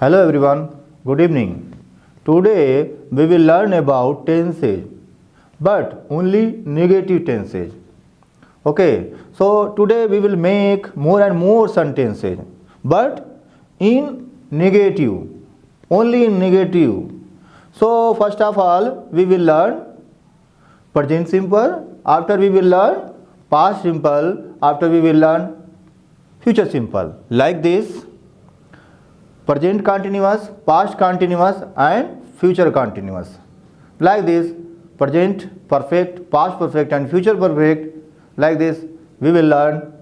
Hello everyone, good evening. Today we will learn about tenses, but only negative tenses. Okay, so today we will make more and more sentences, but in negative, only in negative. So first of all, we will learn present simple, after we will learn past simple, after we will learn future simple. Like this, present continuous, past continuous and future continuous. Like this, present perfect, past perfect and future perfect. Like this, we will learn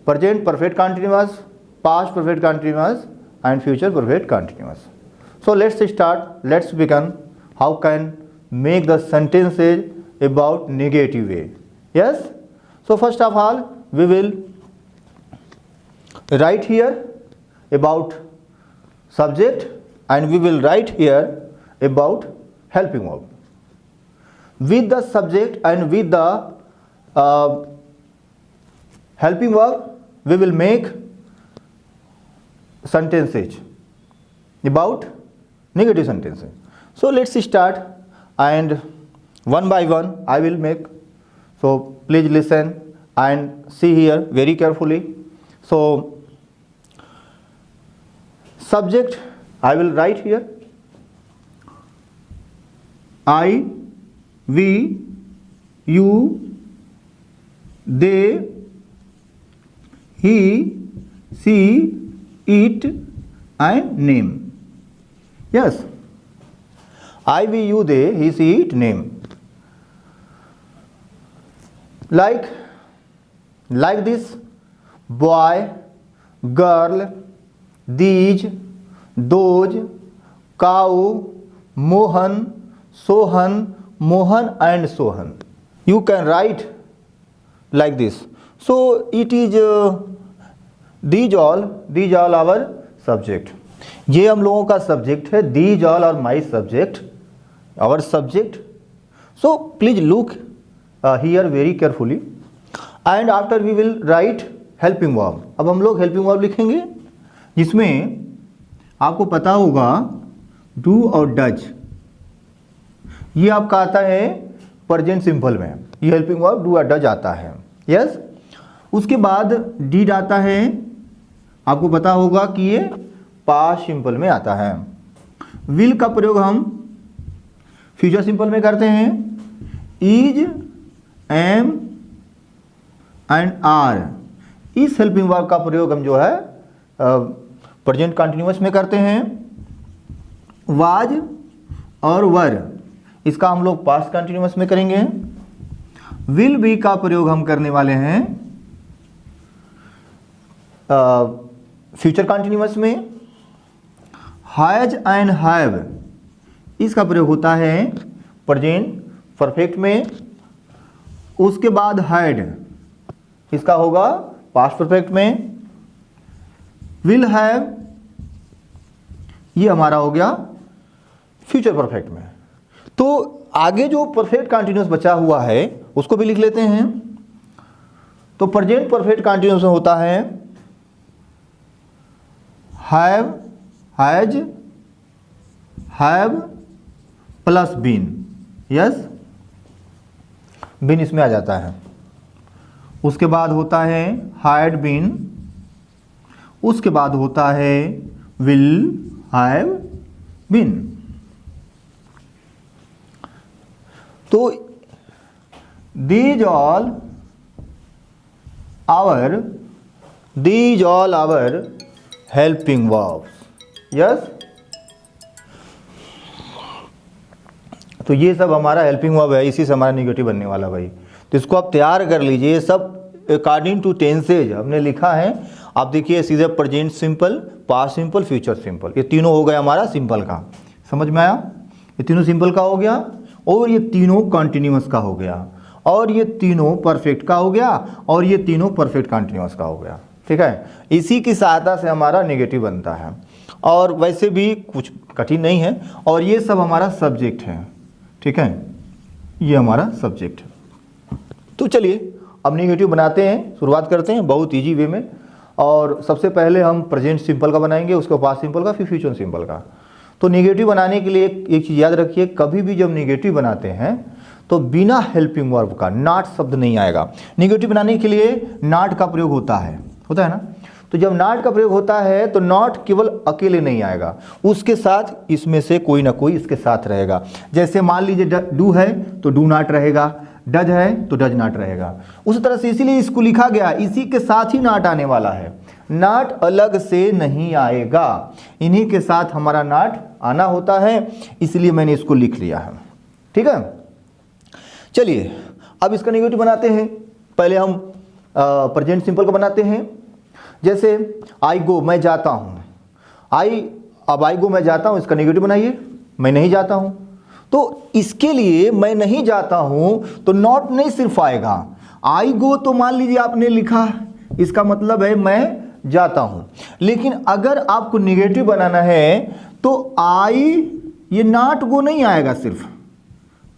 present perfect continuous, past perfect continuous and future perfect continuous. So let's start, let's begin how can make the sentences about negative way. Yes? So first of all, we will write here about subject and we will write here about helping verb. With the subject and with the helping verb, we will make sentences about negative sentences. So let's start and one by one I will make. So please listen and see here very carefully. So subject I will write here I, we, you, they, he, she, it and name. Yes, I, we, you, they, he, she, it, name. Like this, boy, girl, these, those, cow, Mohan, Sohan, Mohan and Sohan. You can write like this. So it is these all our subject. ये हम लोगों का subject है. These all are my subject, our subject. So please look here very carefully. And after we will write helping verb. अब हम लोग helping verb लिखेंगे जिसमें आपको पता होगा डू और डज. ये आपका आता है प्रेजेंट सिंपल में. ये हेल्पिंग वर्ब डू और डज आता है. यस. उसके बाद डीड आता है. आपको पता होगा कि ये पास्ट सिंपल में आता है. विल का प्रयोग हम फ्यूचर सिंपल में करते हैं. Is, am and are. इस हेल्पिंग वर्ब का प्रयोग हम जो है प्रेजेंट कंटिन्यूअस में करते हैं. वाज और वर इसका हम लोग पास्ट कंटिन्यूअस में करेंगे. विल बी का प्रयोग हम करने वाले हैं फ्यूचर कंटिन्यूअस में. हैज एंड हैव इसका प्रयोग होता है प्रेजेंट परफेक्ट में. उसके बाद हैड इसका होगा पास्ट परफेक्ट में. विल हैव ये हमारा हो गया फ्यूचर परफेक्ट में. तो आगे जो परफेक्ट कंटिन्यूअस बचा हुआ है उसको भी लिख लेते हैं. तो प्रेजेंट परफेक्ट कंटिन्यूअस में होता है have, has, have plus been. Yes, been इसमें आ जाता है. उसके बाद होता है हैड बीन. उसके बाद होता है विल हैव बीन. तो these all our helping verbs. Yes. तो ये सब हमारा हेल्पिंग वर्ब है. इसी से हमारा नेगेटिव बनने वाला भाई. तो इसको आप तैयार कर लीजिए. ये सब अकॉर्डिंग टू टेंसेज हमने लिखा है. आप देखिए सीधे present simple, past simple, future simple. ये तीनों हो गया हमारा सिंपल का. समझ में आया? ये तीनों सिंपल का हो गया और ये तीनों कंटिन्यूअस का हो गया और ये तीनों परफेक्ट का हो गया और ये तीनों परफेक्ट कंटिन्यूअस का हो गया. ठीक है. इसी की सहायता से हमारा नेगेटिव बनता है और वैसे भी कुछ कठिन नहीं है. और ये सब हमारा सब्जेक्ट है. ठीक है, ये हमारा सब्जेक्ट है. तो चलिए अब नेगेटिव बनाते हैं, शुरुआत करते हैं बहुत ईजी वे में. और सबसे पहले हम प्रेजेंट सिंपल का बनाएंगे, उसके पास्ट सिंपल का, फिर फ्यूचर सिंपल का। तो निगेटिव बनाने के लिए एक चीज़ याद रखिए, कभी भी जब निगेटिव बनाते हैं तो बिना हेल्पिंग वर्ब का नॉट शब्द नहीं आएगा। निगेटिव बनाने के लिए नॉट का प्रयोग होता है ना। तो जब नॉट का प्रयोग होता है तो नॉट केवल अकेले नहीं आएगा, उसके साथ इसमें से कोई ना कोई इसके साथ रहेगा। जैसे मान लीजिए डू है तो डू नॉट रहेगा, डज है तो डज नॉट रहेगा। उस तरह से इसीलिए इसको लिखा गया, इसी के साथ ही नॉट आने वाला है, नॉट अलग से नहीं आएगा, इन्हीं के साथ हमारा नॉट आना होता है, इसलिए मैंने इसको लिख लिया है। ठीक है, चलिए अब इसका नेगेटिव बनाते हैं। पहले हम प्रेजेंट सिंपल का बनाते हैं। जैसे आई गो, मैं जाता हूँ, अब आई गो मैं जाता हूँ, इसका नेगेटिव बनाइए, मैं नहीं जाता हूँ। तो इसके लिए मैं नहीं जाता हूँ तो नॉट नहीं सिर्फ आएगा, आई गो तो मान लीजिए आपने लिखा, इसका मतलब है मैं जाता हूँ। लेकिन अगर आपको नेगेटिव बनाना है तो आई, ये नॉट गो नहीं आएगा सिर्फ,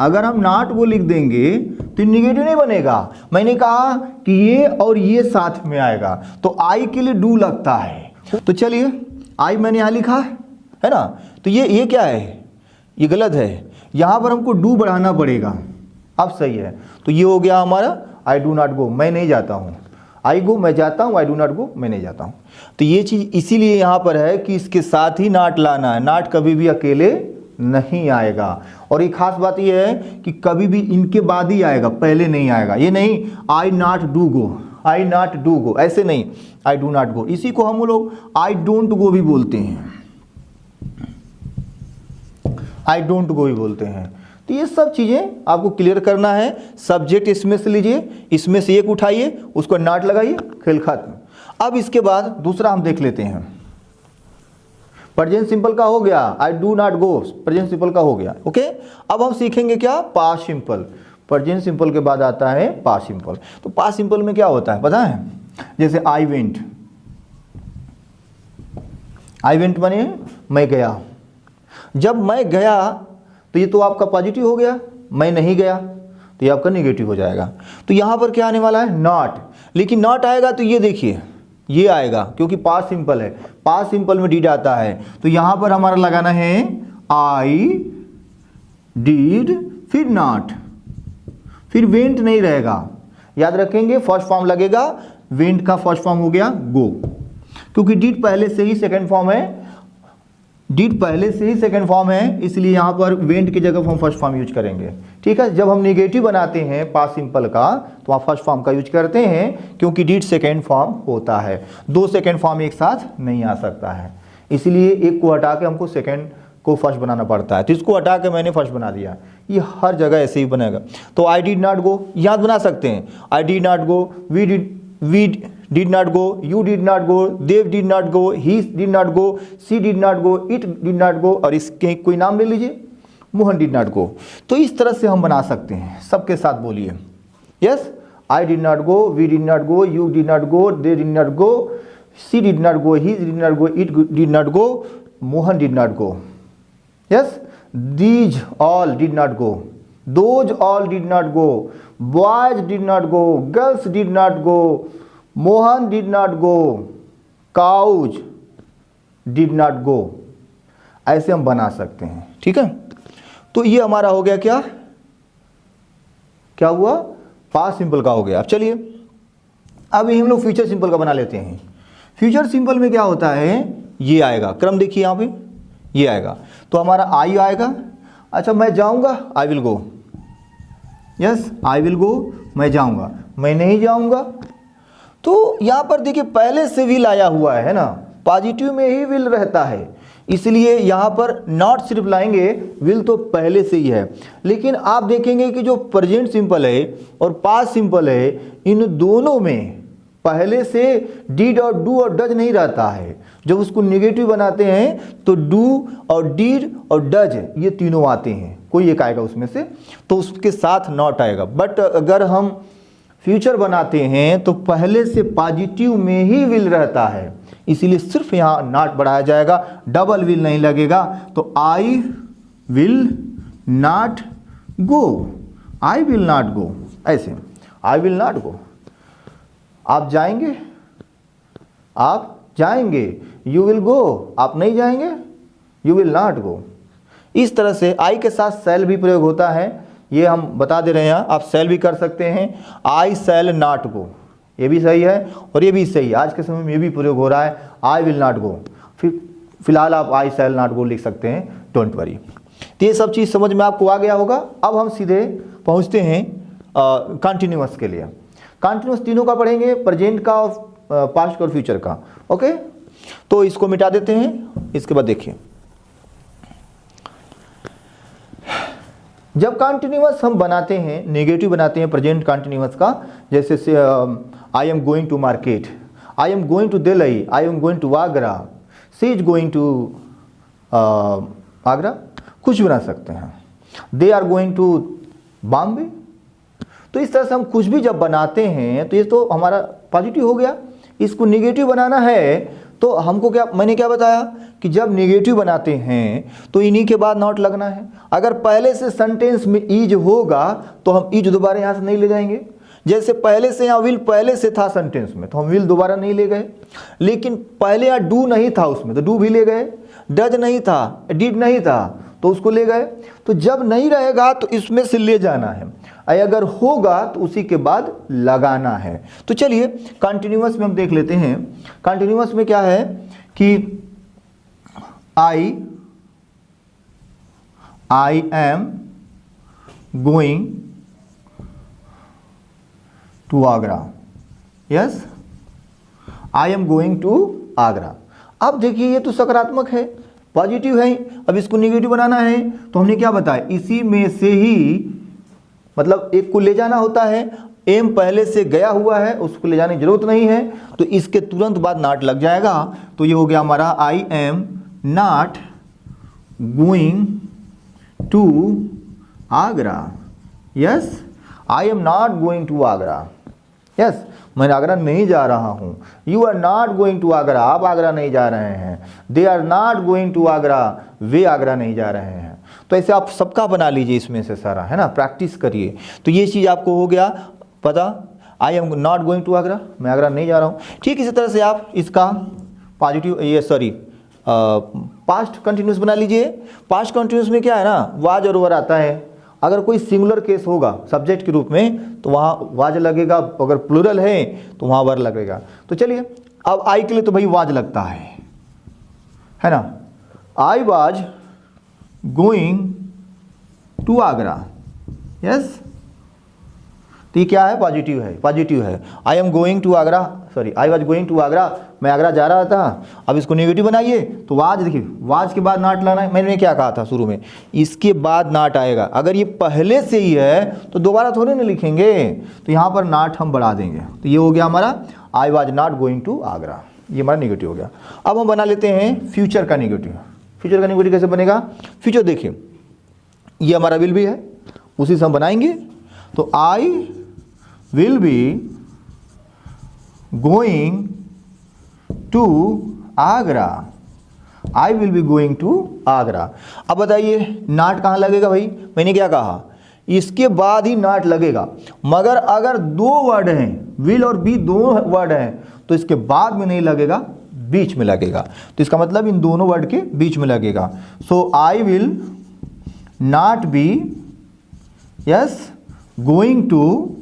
अगर हम नॉट गो लिख देंगे तो नेगेटिव नहीं बनेगा। मैंने कहा कि ये और ये साथ में आएगा, तो आई के लिए डू लगता है। तो चलिए आई मैंने यहाँ लिखा है ना, तो ये क्या है, ये गलत है, यहाँ पर हमको डू बढ़ाना पड़ेगा। अब सही है, तो ये हो गया हमारा आई डू नॉट गो, मैं नहीं जाता हूँ। आई गो मैं जाता हूँ, आई डू नॉट गो मैं नहीं जाता हूँ। तो ये चीज़ इसीलिए यहाँ पर है कि इसके साथ ही नॉट लाना है, नॉट कभी भी अकेले नहीं आएगा। और एक खास बात यह है कि कभी भी इनके बाद ही आएगा, पहले नहीं आएगा। ये नहीं I not do go, I not do go, ऐसे नहीं, आई डू नॉट गो। इसी को हम लोग आई डोंट गो भी बोलते हैं, आई डोंट गो भी बोलते हैं। तो ये सब चीज़ें आपको क्लियर करना है। सब्जेक्ट इसमें से लीजिए, इसमें से एक उठाइए, उसको नॉट लगाइए, खेल खत्म। अब इसके बाद दूसरा हम देख लेते हैं। प्रेजेंट सिंपल का हो गया, I do not go, present simple का हो गया। ओके, अब हम सीखेंगे क्या, पास्ट सिंपल। प्रेजेंट सिंपल के बाद आता है पास्ट सिंपल। तो पास्ट सिंपल में क्या होता है पता है, जैसे आई वेंट, आई वेंट माने मैं गया। जब मैं गया तो ये तो आपका पॉजिटिव हो गया, मैं नहीं गया तो ये आपका नेगेटिव हो जाएगा। तो यहाँ पर क्या आने वाला है, नॉट। लेकिन नॉट आएगा तो ये देखिए, ये आएगा क्योंकि पास्ट सिंपल है, पास्ट सिंपल में डिड आता है। तो यहाँ पर हमारा लगाना है आई डिड, फिर नॉट, फिर वेंट नहीं रहेगा। याद रखेंगे फर्स्ट फॉर्म लगेगा, वेंट का फर्स्ट फॉर्म हो गया गो, क्योंकि डिड पहले से ही सेकंड फॉर्म है, डिड पहले से ही सेकंड फॉर्म है, इसलिए यहाँ पर वेंट की जगह हम फर्स्ट फॉर्म यूज करेंगे। ठीक है, जब हम नेगेटिव बनाते हैं पास्ट सिंपल का तो वहाँ फर्स्ट फॉर्म का यूज करते हैं, क्योंकि डिड सेकंड फॉर्म होता है, दो सेकंड फॉर्म एक साथ नहीं आ सकता है, इसलिए एक को हटा के हमको सेकंड को फर्स्ट बनाना पड़ता है। तो इसको हटा के मैंने फर्स्ट बना दिया, ये हर जगह ऐसे ही बनेगा। तो आई डिड नॉट गो याद बना सकते हैं, I did not go, we did not go, you did not go, they did not go, he did not go, she did not go, it did not go, और इसके कोई नाम ले लीजिए, मोहन did not go। तो इस तरह से हम बना सकते हैं, सबके साथ बोलिए, yes, I did not go, we did not go, you did not go, they did not go, she did not go, he did not go, it did not go, Mohan did not go, yes, these all did not go, those all did not go, boys did not go, girls did not go, Mohan did not go, cows did not go, ऐसे हम बना सकते हैं। ठीक है, तो ये हमारा हो गया क्या, क्या हुआ, पास्ट सिंपल का हो गया। अब चलिए अब हम लोग फ्यूचर सिंपल का बना लेते हैं। फ्यूचर सिंपल में क्या होता है, ये आएगा, क्रम देखिए यहाँ पे, ये आएगा, तो हमारा आई आएगा। अच्छा मैं जाऊँगा, I will go, yes I will go, मैं जाऊँगा, मैं नहीं जाऊँगा। तो यहाँ पर देखिए पहले से विल आया हुआ है ना, पॉजिटिव में ही विल रहता है, इसलिए यहाँ पर नॉट सिर्फ लाएंगे, विल तो पहले से ही है। लेकिन आप देखेंगे कि जो प्रेजेंट सिंपल है और पास्ट सिंपल है, इन दोनों में पहले से डिड और डू और डज नहीं रहता है। जब उसको नेगेटिव बनाते हैं तो डू और डिड और डज ये तीनों आते हैं, कोई एक आएगा उसमें से, तो उसके साथ नॉट आएगा। बट अगर हम फ्यूचर बनाते हैं तो पहले से पॉजिटिव में ही विल रहता है, इसीलिए सिर्फ यहाँ नॉट बढ़ाया जाएगा, डबल विल नहीं लगेगा। तो I will not go, I will not go, ऐसे आई विल नॉट गो। आप जाएंगे, आप जाएंगे, यू विल गो, आप नहीं जाएंगे, यू विल नॉट गो। इस तरह से आई के साथ शैल भी प्रयोग होता है, ये हम बता दे रहे हैं। आप शैल भी कर सकते हैं, आई शैल नॉट गो, ये भी सही है और ये भी सही है। आज के समय में ये भी प्रयोग हो रहा है, आई विल नॉट गो। फिलहाल आप आई शैल नॉट गो लिख सकते हैं, डोंट वरी। तो ये सब चीज़ समझ में आपको आ गया होगा। अब हम सीधे पहुंचते हैं कंटिन्यूअस के लिए। कंटिन्यूअस तीनों का पढ़ेंगे, प्रेजेंट का और पास्ट का और फ्यूचर का। ओके, तो इसको मिटा देते हैं। इसके बाद देखिए, जब कंटिन्यूअस हम बनाते हैं, नेगेटिव बनाते हैं प्रेजेंट कंटिन्यूअस का, जैसे से I am going to market, I am going to Delhi, I am going to Agra, she is going to Agra, कुछ बना सकते हैं। They are going to Bombay. तो इस तरह से हम कुछ भी जब बनाते हैं तो ये तो हमारा पॉजिटिव हो गया। इसको नेगेटिव बनाना है तो हमको क्या, मैंने क्या बताया कि जब नेगेटिव बनाते हैं तो इन्हीं के बाद नॉट लगना है। अगर पहले से सेंटेंस में इज होगा तो हम इज दोबारा यहाँ से नहीं ले जाएंगे। जैसे पहले से यहाँ विल पहले से था सेंटेंस में तो हम विल दोबारा नहीं ले गए, लेकिन पहले यहाँ डू नहीं था उसमें तो डू भी ले गए, डज नहीं था, डिड नहीं था तो उसको ले गए। तो जब नहीं रहेगा तो इसमें से ले जाना है, अगर होगा तो उसी के बाद लगाना है। तो चलिए कंटिन्यूअस में हम देख लेते हैं। कंटिन्यूअस में क्या है कि I am going to Agra, yes, I am going to Agra. अब देखिए ये तो सकारात्मक है, पॉजिटिव है। अब इसको नेगेटिव बनाना है तो हमने क्या बताया, इसी में से ही मतलब एक को ले जाना होता है। एम पहले से गया हुआ है, उसको ले जाने की जरूरत नहीं है, तो इसके तुरंत बाद नॉट लग जाएगा। तो ये हो गया हमारा I am not going to Agra, yes, I am not going to Agra, yes, मैं आगरा नहीं जा रहा हूँ। You are not going to Agra, आप आगरा नहीं जा रहे हैं। They are not going to Agra, वे आगरा नहीं जा रहे हैं। तो ऐसे आप सबका बना लीजिए इसमें से सारा, है ना, प्रैक्टिस करिए। तो ये चीज़ आपको हो गया पता, I am not going to Agra, मैं आगरा नहीं जा रहा हूँ। ठीक इसी तरह से आप इसका पॉजिटिव पास्ट कंटिन्यूस बना लीजिए। पास्ट कंटिन्यूस में क्या है ना, वाज और वर आता है। अगर कोई सिंगुलर केस होगा सब्जेक्ट के रूप में तो वहाँ वाज लगेगा, अगर प्लूरल है तो वहाँ वर लगेगा। तो चलिए अब आई के लिए तो भाई वाज लगता है ना, I was going to Agra, yes, तो ये क्या है, पॉजिटिव है, पॉजिटिव है। I am going to Agra, sorry I was going to Agra, मैं आगरा जा रहा था। अब इसको नेगेटिव बनाइए तो वाज, देखिए वाज के बाद नॉट लाना है। मैंने क्या कहा था शुरू में, इसके बाद नॉट आएगा। अगर ये पहले से ही है तो दोबारा थोड़े ना लिखेंगे, तो यहाँ पर नॉट हम बढ़ा देंगे। तो ये हो गया हमारा I was not going to Agra, ये हमारा नेगेटिव हो गया। अब हम बना लेते हैं फ्यूचर का नेगेटिव। फ्यूचर का नेगेटिव कैसे बनेगा, फ्यूचर देखिए ये हमारा विल भी है, उसी से हम बनाएंगे। तो I will be going to Agra, I will be going to Agra. अब बताइए नॉट कहाँ लगेगा भाई, मैंने क्या कहा, इसके बाद ही नॉट लगेगा। मगर अगर दो वर्ड हैं, विल और बी दो वर्ड हैं, तो इसके बाद में नहीं लगेगा, बीच में लगेगा। तो इसका मतलब इन दोनों वर्ड के बीच में लगेगा। So I will not be, yes, going to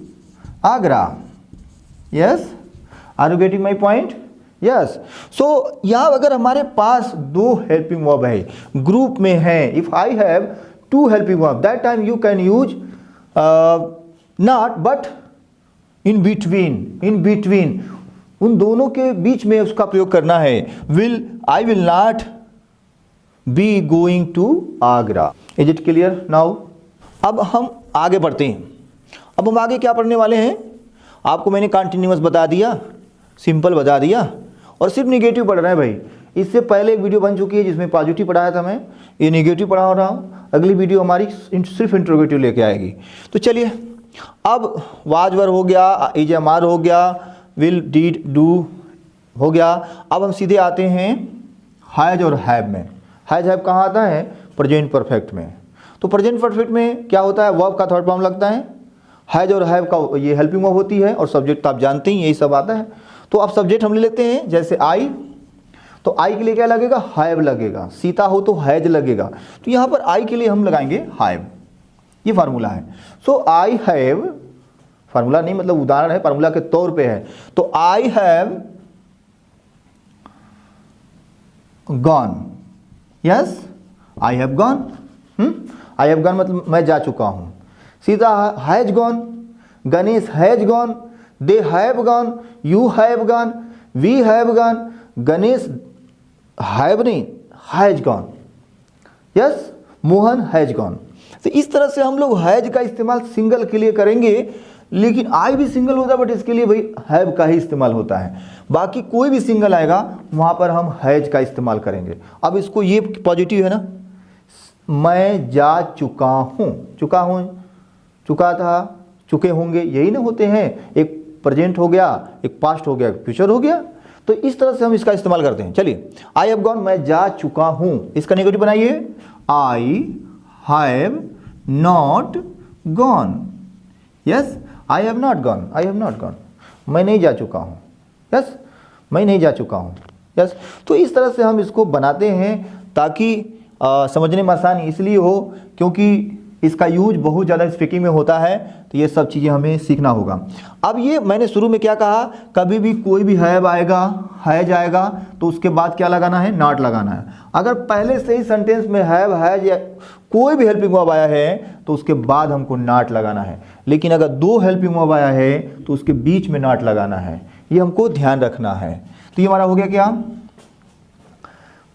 Agra, yes, are you getting my point, yes. सो यहाँ अगर हमारे पास दो हेल्पिंग वर्ब है, ग्रुप में है, if I have to helping verb, that time you can use not, but in between, उन दोनों के बीच में उसका प्रयोग करना है। Will, I will not be going to Agra. Is it clear now? अब हम आगे बढ़ते हैं। अब हम आगे क्या पढ़ने वाले हैं, आपको मैंने कंटिन्यूअस बता दिया, सिंपल बता दिया, और सिर्फ निगेटिव पढ़ रहे हैं भाई। इससे पहले एक वीडियो बन चुकी है जिसमें पॉजिटिव पढ़ाया था मैं, ये निगेटिव पढ़ा रहा हूँ। अगली वीडियो हमारी सिर्फ इंट्रोगेटिव लेके आएगी। तो चलिए अब वाज वर हो गया, इज एम आर हो गया, विल डीड डू हो गया। अब हम सीधे आते हैं हैज और हैव में। हैज हैव कहाँ आता है, प्रेजेंट परफेक्ट में। तो प्रेजेंट परफेक्ट में क्या होता है, वर्ब का थर्ड फॉर्म लगता है, हैज और हैव का ये हेल्पिंग वर्ब होती है, और सब्जेक्ट तो आप जानते ही यही सब आता है। तो अब सब्जेक्ट हम ले लेते हैं, जैसे आई, तो आई के लिए क्या लगेगा, हैव लगेगा, सीता हो तो हैज लगेगा, तो यहाँ पर आई के लिए हम लगाएंगे हैव, ये फार्मूला है। सो आई हैव, फार्मूला नहीं मतलब उदाहरण है, फार्मूला के तौर पे है, तो I have gone, yes I have gone, I have gone मतलब मैं जा चुका हूं। Sita has gone, Ganesh has gone, they have gone, you have gone, we have gone, Ganesh have नहीं has gone, yes Mohan has gone. तो इस तरह से हम लोग हैज का इस्तेमाल सिंगल के लिए करेंगे, लेकिन आई भी सिंगल होता है बट इसके लिए भाई हैव का ही इस्तेमाल होता है। बाकी कोई भी सिंगल आएगा वहां पर हम हैज का इस्तेमाल करेंगे। अब इसको, ये पॉजिटिव है ना, मैं जा चुका हूं, चुका हूं, चुका था, चुके होंगे, यही ना होते हैं, एक प्रेजेंट हो गया, एक पास्ट हो गया, एक फ्यूचर हो गया, तो इस तरह से हम इसका इस्तेमाल करते हैं। चलिए, आई हैव गॉन मैं जा चुका हूं, इसका नेगेटिव बनाइए, I have not gone, yes I have not gone, I have not gone, मैं नहीं जा चुका हूं, यस मैं नहीं जा चुका हूं, यस। तो इस तरह से हम इसको बनाते हैं ताकि समझने में आसानी इसलिए हो क्योंकि इसका यूज बहुत ज़्यादा स्पीकिंग में होता है, तो ये सब चीज़ें हमें सीखना होगा। अब ये मैंने शुरू में क्या कहा, कभी भी कोई भी हैव आएगा, हैज आएगा, तो उसके बाद क्या लगाना है, नॉट लगाना है। अगर पहले से ही सेंटेंस में हैव, हैज या कोई भी हेल्पिंग वर्ब आया है तो उसके बाद हमको नॉट लगाना है, लेकिन अगर दो हेल्पिंग वर्ब आया है तो उसके बीच में नॉट लगाना है, ये हमको ध्यान रखना है। तो ये हमारा हो गया क्या,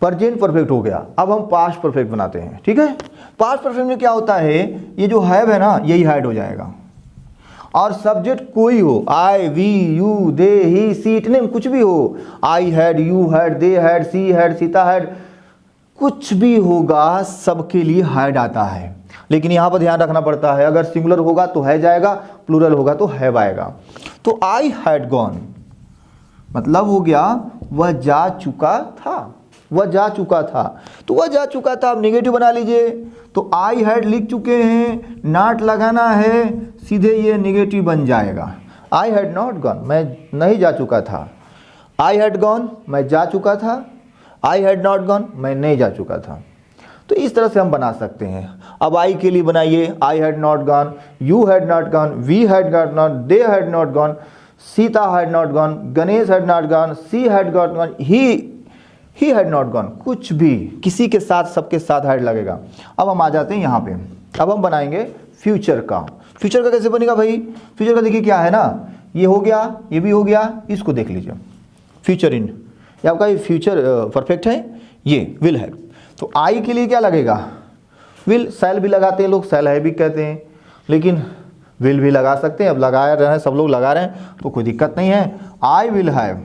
प्रेजेंट परफेक्ट हो गया। अब हम पास्ट परफेक्ट बनाते हैं, ठीक है। पास्ट परफेक्ट में क्या होता है, ये जो हैव है ना यही हाइड हो जाएगा, और सब्जेक्ट कोई हो, आई, वी, यू, दे, ही, सी, इतने में कुछ भी हो, I had, you had, they had, she had, Sita had, कुछ भी होगा सबके लिए हैड आता है। लेकिन यहाँ पर ध्यान रखना पड़ता है, अगर सिंगुलर होगा तो हैज आएगा, प्लूरल होगा तो हैव आएगा। तो आई हैड गॉन मतलब हो गया वह जा चुका था, वह जा चुका था, तो वह जा चुका था। अब नेगेटिव बना लीजिए, तो आई हैड लिख चुके हैं, नॉट लगाना है, सीधे ये नेगेटिव बन जाएगा। आई हैड नॉट गॉन मैं नहीं जा चुका था, आई हैड गॉन मैं जा चुका था, आई हैड नॉट गॉन मैं नहीं जा चुका था। तो इस तरह से हम बना सकते हैं। अब आई के लिए बनाइए, I had not gone, you had not gone, we had not gone, they had not gone, Sita had not gone, Ganesh had not gone, she had not gone, he had not gone, कुछ भी किसी के साथ सबके साथ हैड लगेगा। अब हम आ जाते हैं यहाँ पे, अब हम बनाएंगे फ्यूचर का। फ्यूचर का कैसे बनेगा भाई, फ्यूचर का देखिए क्या है ना, ये हो गया, ये भी हो गया, इसको देख लीजिए, फ्यूचर इन, ये आपका ये फ्यूचर परफेक्ट है, ये विल है। तो आई के लिए क्या लगेगा, विल, सैल भी लगाते हैं लोग, सैल है भी कहते हैं, लेकिन विल भी लगा सकते हैं। अब लगा रहे हैं, सब लोग लगा रहे हैं तो कोई दिक्कत नहीं है। I will have,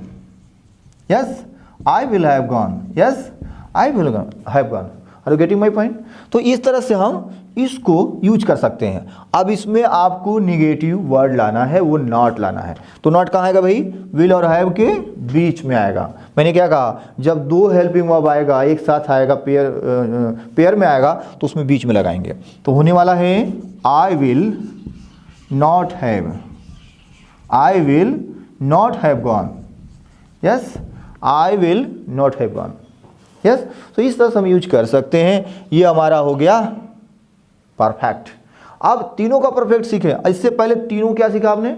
yes I will have gone, yes I will have gone, are you getting my point. तो इस तरह से हम इसको यूज कर सकते हैं। अब इसमें आपको निगेटिव वर्ड लाना है, वो नॉट लाना है। तो नॉट कहाँ आएगा भाई, विल और हैव के बीच में आएगा। मैंने क्या कहा, जब दो हेल्पिंग वर्ब आएगा एक साथ आएगा, पेयर में आएगा, तो उसमें बीच में लगाएंगे। तो होने वाला है I will not have, I will not have gone, yes I will not have gone, yes. तो इस तरह से हम यूज कर सकते हैं। ये हमारा हो गया परफेक्ट। अब तीनों का परफेक्ट सीखे। इससे पहले तीनों क्या सीखा आपने,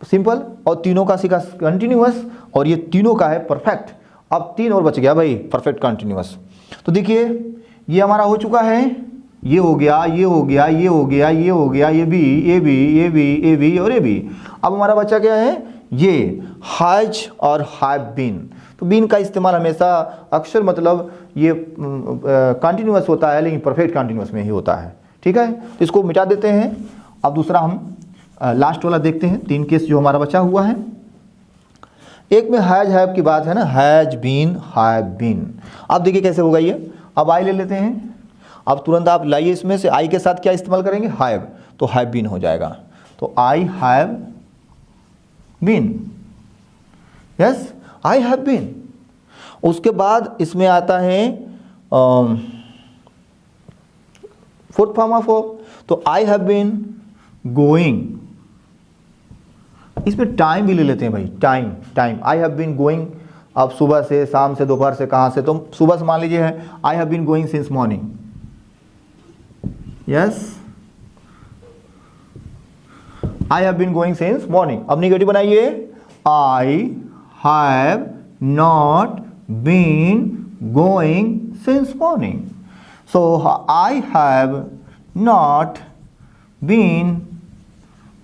सिंपल, और तीनों का सीखा कंटिन्यूअस, और ये तीनों का है परफेक्ट। अब तीन और बच गया भाई, परफेक्ट कंटिन्यूअस। तो देखिए ये हमारा हो चुका है, ये हो गया, ये हो गया, ये हो गया, ये हो गया, ये भी, ये भी, ये भी, ये भी और ये भी। अब हमारा बच्चा क्या है, ये हैज और हैव बीन। तो बीन का इस्तेमाल हमेशा अक्सर मतलब ये कंटिन्यूअस होता है, लेकिन परफेक्ट कंटिन्यूअस में ही होता है, ठीक है। तो इसको मिटा देते हैं। अब दूसरा हम लास्ट वाला देखते हैं, तीन केस जो हमारा बचा हुआ है। एक में हैज हैव की बात है ना, हैज बीन, हैव बीन। अब देखिए कैसे होगा ये। अब आई ले लेते हैं, अब तुरंत आप लाइए, इसमें से आई के साथ क्या इस्तेमाल करेंगे, हैव, तो हैव बीन हो जाएगा। तो I have been, yes I have been. उसके बाद इसमें आता है फोर्थ फॉर्म ऑफ वर्ब, तो आई हैव बीन गोइंग, इसमें टाइम भी ले लेते हैं भाई, time time. I have been going, अब सुबह से, शाम से, दोपहर से, कहाँ से, तो सुबह से मान लीजिए है I have been going since morning. Yes, I have been going since morning. अब निगेटिव बनाइए, I have not been going since morning. So I have not been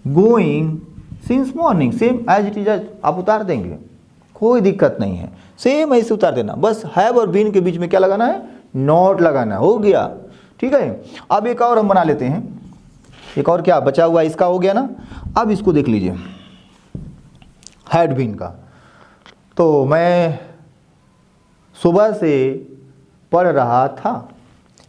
going since morning, same as it is, आप उतार देंगे, कोई दिक्कत नहीं है, same ऐसे उतार देना। बस हैव और बीन के बीच में क्या लगाना है, नॉट लगाना, हो गया। ठीक है, अब एक और हम बना लेते हैं, एक और क्या बचा हुआ, इसका हो गया ना। अब इसको देख लीजिए, हैड बीन का। तो मैं सुबह से पढ़ रहा था,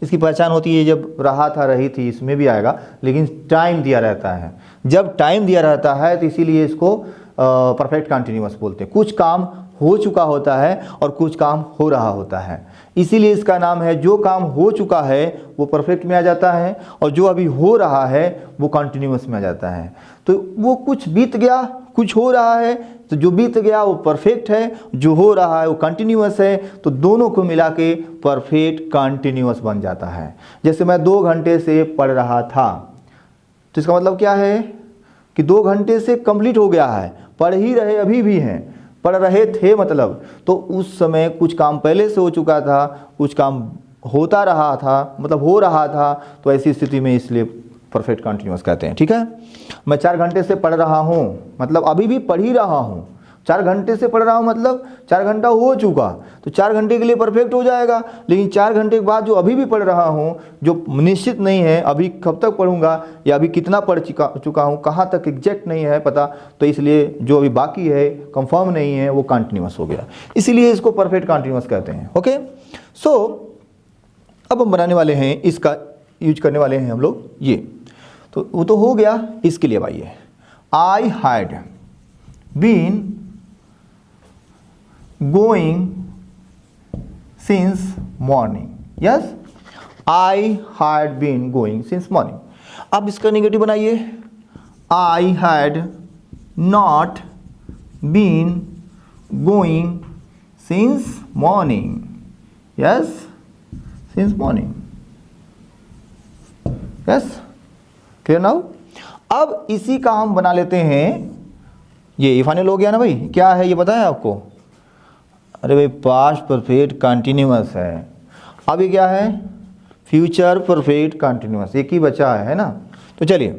इसकी पहचान होती है जब रहा था, रही थी, इसमें भी आएगा, लेकिन टाइम दिया रहता है। जब टाइम दिया रहता है तो इसीलिए इसको परफेक्ट कंटिन्यूअस बोलते हैं। कुछ काम हो चुका होता है और कुछ काम हो रहा होता है, इसीलिए इसका नाम है। जो काम हो चुका है वो परफेक्ट में आ जाता है और जो अभी हो रहा है वो कंटिन्यूअस में आ जाता है। तो वो कुछ बीत गया, कुछ हो रहा है, तो जो बीत गया वो परफेक्ट है, जो हो रहा है वो कंटिन्यूअस है, तो दोनों को मिला के परफेक्ट कंटिन्यूअस बन जाता है। जैसे मैं 2 घंटे से पढ़ रहा था, तो इसका मतलब क्या है कि 2 घंटे से कंप्लीट हो गया है, पढ़ ही रहे, अभी भी हैं, पढ़ रहे थे मतलब, तो उस समय कुछ काम पहले से हो चुका था, कुछ काम होता रहा था, मतलब हो रहा था, तो ऐसी स्थिति में इसलिए परफेक्ट कंटिन्यूअस कहते हैं। ठीक है, मैं 4 घंटे से पढ़ रहा हूँ, मतलब अभी भी पढ़ ही रहा हूँ। 4 घंटे से पढ़ रहा हूँ मतलब 4 घंटा हो चुका, तो 4 घंटे के लिए परफेक्ट हो जाएगा। लेकिन 4 घंटे के बाद जो अभी भी पढ़ रहा हूँ, जो निश्चित नहीं है अभी कब तक पढ़ूंगा या अभी कितना पढ़ चुका हूँ, कहाँ तक एग्जैक्ट नहीं है पता, तो इसलिए जो अभी बाकी है, कंफर्म नहीं है, वो कंटिन्यूअस हो गया, इसीलिए इसको परफेक्ट कंटिन्यूअस कहते हैं। ओके, सो अब हम बनाने वाले हैं, इसका यूज करने वाले हैं हम लोग ये, तो वो तो हो गया। इसके लिए भाई I had been going since morning. Yes, I had been going since morning. अब इसका नेगेटिव बनाइए, I had not been going since morning. Yes, since morning. Yes, clear now. अब इसी का हम बना लेते हैं, ये फाइनल हो गया ना भाई। क्या है ये बताएं आपको, अरे भाई पास्ट परफेक्ट कंटिन्यूअस है। अब ये क्या है, फ्यूचर परफेक्ट कंटिन्यूअस, एक ही बचा है ना। तो चलिए,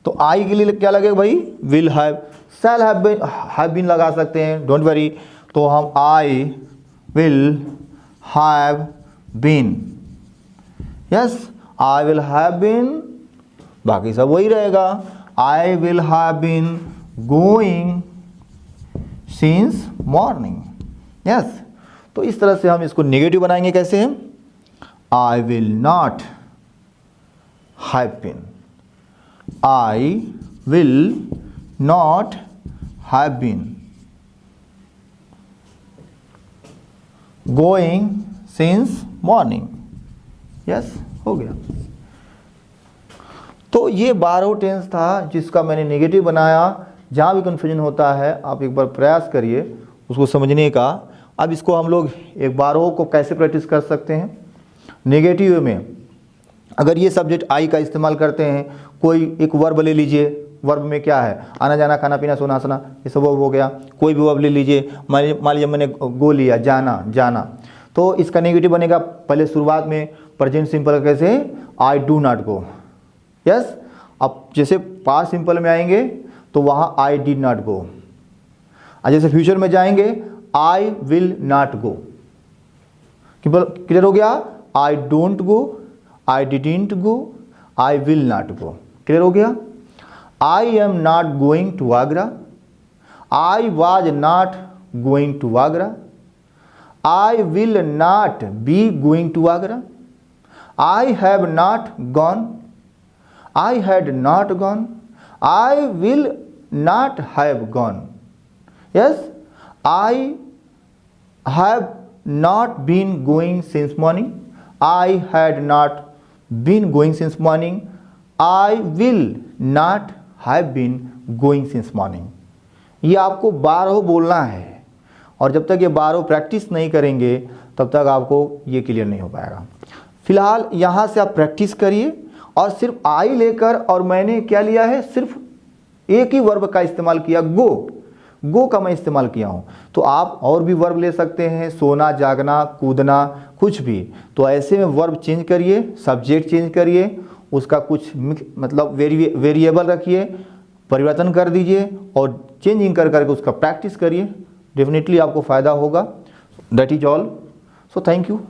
तो आई के लिए क्या लगेगा भाई, will have, shall have been लगा सकते हैं, डोंट वरी। तो हम I will have been, yes, I will have been, बाकी सब वही रहेगा, I will have been going since morning. Yes, तो इस तरह से हम इसको नेगेटिव बनाएंगे। कैसे, I will not have been, I will not have been going since morning. Yes, हो गया। तो ये 12 टेंस था जिसका मैंने नेगेटिव बनाया। जहाँ भी कन्फ्यूजन होता है आप एक बार प्रयास करिए उसको समझने का। अब इसको हम लोग एक 12 को कैसे प्रैक्टिस कर सकते हैं नेगेटिव में। अगर ये सब्जेक्ट आई का इस्तेमाल करते हैं, कोई एक वर्ब ले लीजिए, वर्ब में क्या है, आना जाना, खाना पीना, सोना हंसना, ये सब वर्ब हो गया। कोई भी वर्ब ले लीजिए, मान लीजिए मैंने गो लिया, जाना, जाना, तो इसका नेगेटिव बनेगा पहले शुरुआत में प्रेजेंट सिंपल, कैसे, I do not go. Yes, अब जैसे पास्ट सिंपल में आएंगे तो वहाँ आई डिड नॉट गो, और जैसे फ्यूचर में जाएंगे I will not go. Clear हो गया, I don't go, I didn't go, I will not go. Clear हो गया। I am not going to Agra, I was not going to Agra, I will not be going to Agra, I have not gone, I had not gone, I will not have gone. Yes, I have not been going since morning, I had not been going since morning, I will not have been going since morning. ये आपको 12 बोलना है, और जब तक ये 12 practice नहीं करेंगे तब तक आपको ये क्लियर नहीं हो पाएगा। फिलहाल यहाँ से आप प्रैक्टिस करिए, और सिर्फ आई लेकर, और मैंने क्या लिया है, सिर्फ एक ही वर्ब का इस्तेमाल किया, गो का मैं इस्तेमाल किया हूँ। तो आप और भी वर्ब ले सकते हैं, सोना, जागना, कूदना, कुछ भी। तो ऐसे में वर्ब चेंज करिए, सब्जेक्ट चेंज करिए, उसका कुछ मतलब वेरिएबल रखिए, परिवर्तन कर दीजिए, और चेंजिंग कर करके उसका प्रैक्टिस करिए। डेफिनेटली आपको फ़ायदा होगा। That is all. So thank you.